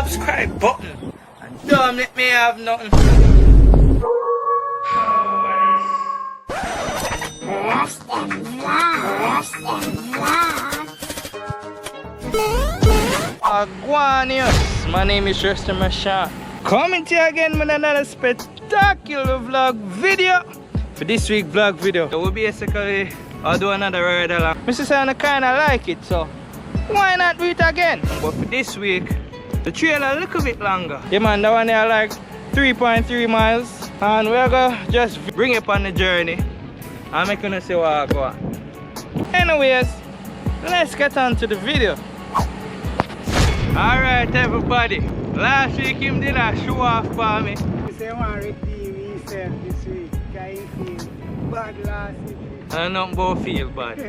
subscribe button and don't let me have nothing. Rush-Dem Vlogs, Rush-Dem Vlogs. WaGwaNious, my name is Rush-Dem Rushawn. Coming to you again with another spectacular vlog video. For this week vlog video, we'll basically I'll do another ride along. Mr. Sana kinda like it, so why not do it again? But for this week, the trail a little bit longer. Yeah man, that one there like 3.3 miles. And we're gonna just bring it on the journey. I'm not gonna say what I go on. Anyways, let's get on to the video. Alright everybody, last week him did a show off for me. He said he want to redeem himself this week because he feel bad last week. I don't know about feel bad.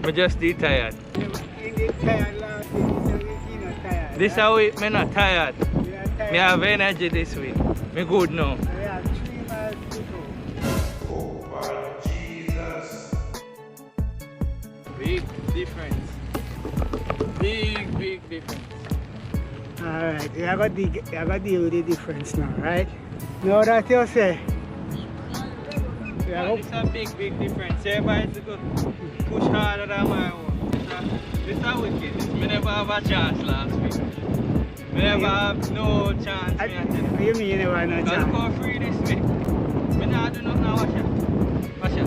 I just did tired. He did tired last week, so he not tired. This week, I'm not tired. We are tired. I have energy this week. I'm good now. We have 3 miles to go. Oh, Jesus. Big difference. Big difference. Alright, you have to deal with the difference now, right? Know that you say? It's a big difference. Everybody's going to push harder than my own. This is wicked. I never have a chance last week. I never have no chance. What do you mean you never have no chance? I'll go free this week. I never do nothing. Watch it.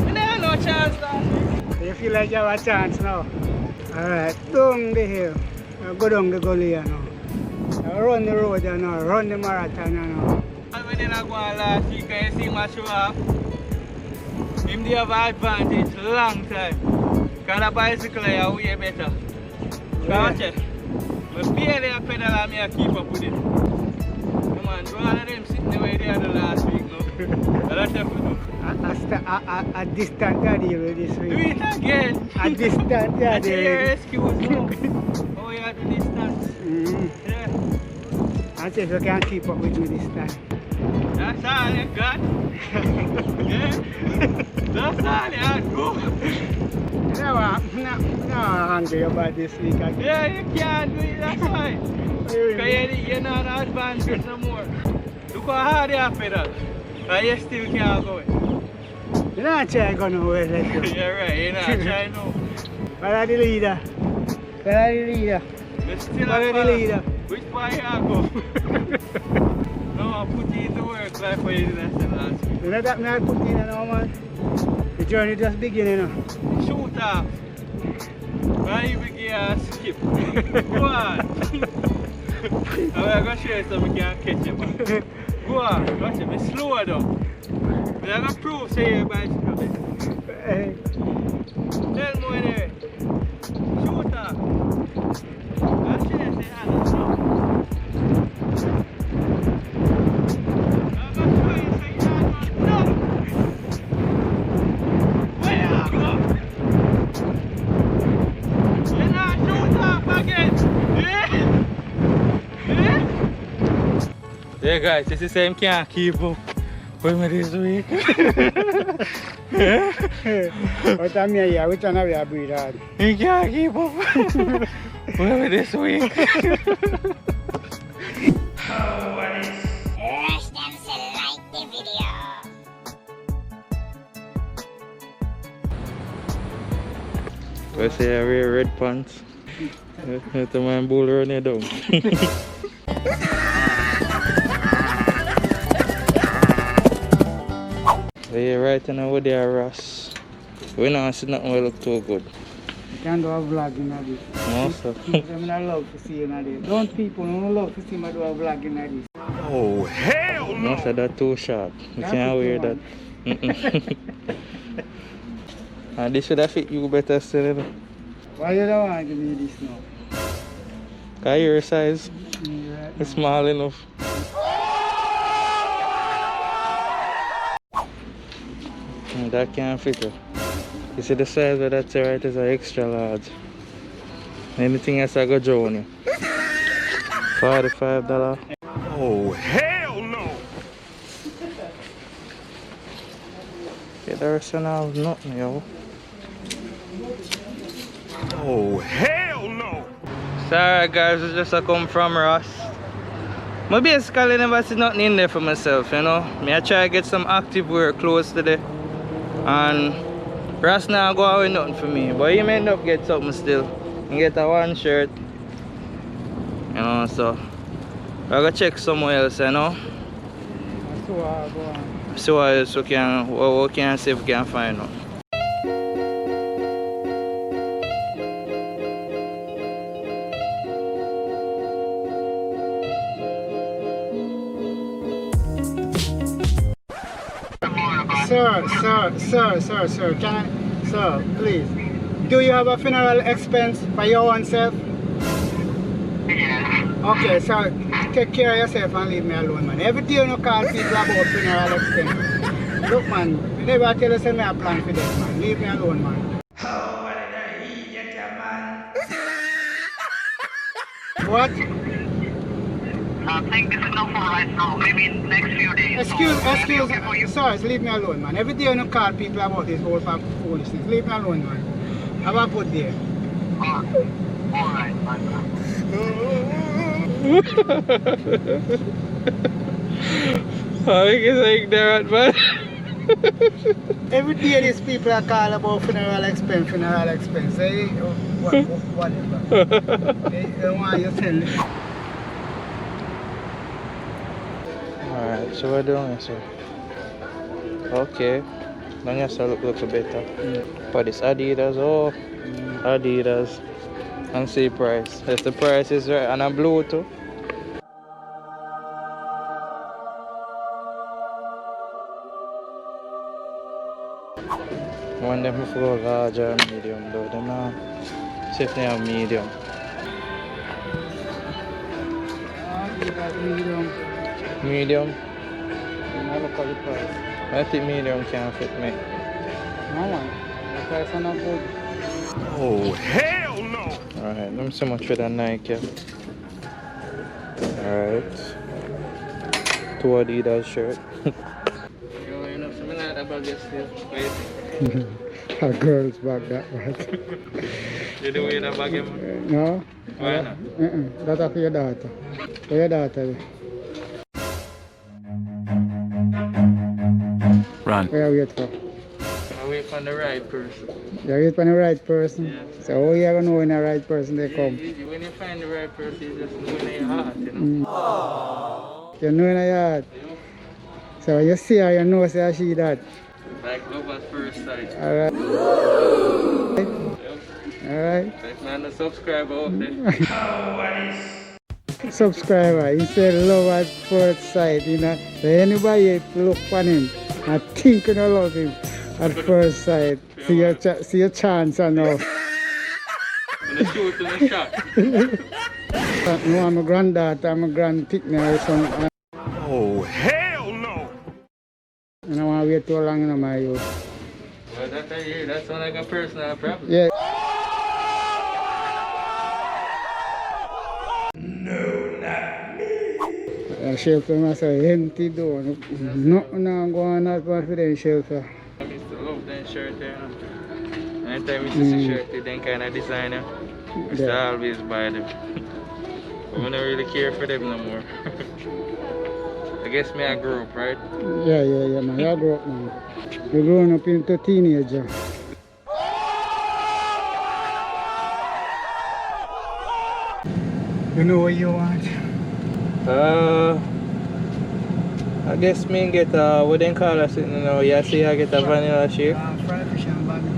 I never have no chance last week. You feel like you have a chance now? Alright, down the hill. Go down the gully now. Run the road now. Run the marathon now. When I go on last week and you see my show off, him they have an advantage long time. Because the bicycle is way better. Watch it. But barely a pedal and me keep up with it. Come on, do all of them sitting the way they had the last week now. That's what we do. A distant daddy this week. Do it again. A distant daddy. That's your excuse now. Oh, you have the distance. Yeah. I said you can't keep up with me this time. That's all you got. Yeah. That's all you had to. I'm not hungry about this week again. Yeah, you can't do it, that's fine. Because you're not advanced no more. Look how hard you have pedal. And you still can't go it. You're not trying to go nowhere, let's go. You're right, you're not trying no. Follow the leader. Follow the leader. You still Follow the leader. Which part you go? No, I put you into work like for you last week. You know that man put in now, man? The journey just beginning now. Shoot off. Why you begin a skip? Go on. I'm going to show you so we can catch you. Go on. Watch it. Be slow though. I'm going to prove say your bicycle. Tell me anyway. Shoot off. I'm sure you say I don't know. Yeah guys, this is the same can't keep up with me this week. What I mean here, which one have you breathe hard? You can't keep up with me this week. Rush-Dem said like the video. I say I wear red pants. Let the man bull run you down. Yeah, right now over there, Ross. We don't see nothing will look too good. You can't do a vlog in this. No, sir. People don't love to see you in this. Don't people don't love to see me do a vlog in this. Oh, hell no! No, sir, that's too short. You can't wear that. And this should have fit you better still. Why you don't want to give me this now? Because your size is small enough. That can't fit you. You see the size of that right is an extra large. Anything else I go join you. $45. Oh hell no! Yeah, the rest of now is nothing, yo. Oh hell no! Sorry guys, it's just a come from Ross. I basically never see nothing in there for myself, you know. I try to get some active wear clothes today. And Ross now go out with nothing for me. But he may end up get something still. He get a one shirt. You know, so I gotta check somewhere else, you know. So what else we can see if we can find out. Sir, can I, sir, please, do you have a funeral expense for your own self? Yeah. Okay, so take care of yourself and leave me alone, man. Every day you call people about funeral expense. Look, man, you never tell us me a plan for this, man. Leave me alone, man. Oh, what did I eat, man? What? I think this is not for right now, maybe next few days. Excuse, sorry, leave me alone, man. Every day you call people about this whole foolishness. Leave me alone, man. Have a good day. Alright, man. How you can say ignorant, man? Every day these people are call about funeral expense. Hey, whatever. They don't want you to tell me. Alright, so what doing here, sir? Okay. Now you look a little better. For this Adidas, Adidas. And see price. Yes, the price is right. And a blue too. One them if go large or medium though. Them now see if they have medium. Medium. I look at the price. I think medium can fit me. No, man. The price is not good. Oh, hell no! Alright, let me see much for that Nike. Alright. 2 Adidas shirt. You know, something like that bag is still crazy. A girl's bag, that was. You do wear that bag, man? No. Why not? That's for your daughter. For your daughter. Run. Where are we wait for? I wait for the right person. You wait for the right person? Yeah. So how you gonna know when the right person they come? When you find the right person, you just know in your heart, you know? You know in your heart. So you see her, you know say she that. Like love at first sight. Alright. Yep. Alright. If not a subscriber out there. Subscriber, he said love at first sight, you know. So anybody look on him and think you don't love him at first sight. See your chance or no. When I shoot in the shot. No, I'm a granddaughter, I'm a grand picnic son. Oh, hell no! And I want to wait too long in my youth. Well, that's not like a personal problem. Yeah. Shelter myself empty door. No go on out for the shelter. I used to love that shirt there. Anytime you see the shirt, then kind of designer, I used to always buy them. I don't really care for them no more. I guess I grew up, right? Yeah, man. I grew up, man. You're growing up into a teenager. You know what you want? I guess me get what they call us, you know, you see I get a vanilla shake. Fried fish and bami.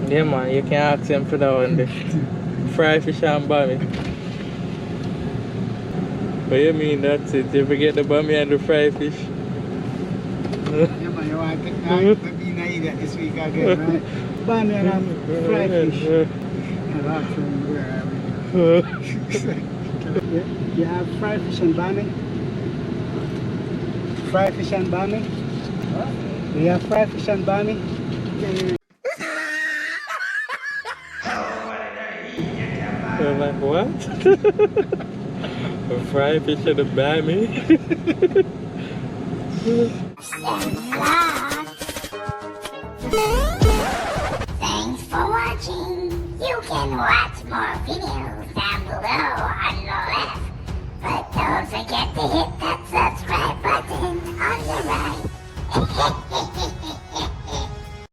Yeah man, you can ask them for that one there. Fried fish and bami. What you mean that's it? You forget the bami and the fried fish? Yeah man, you want to take be an idiot this week again, right? Bami and fried fish. You have fried fish and bami? Fried fish and bami? What? You have fried fish and bami? I'm like, what? A fried fish and a bami? Thanks for watching. You can watch more videos down below hit that subscribe button on the right and hit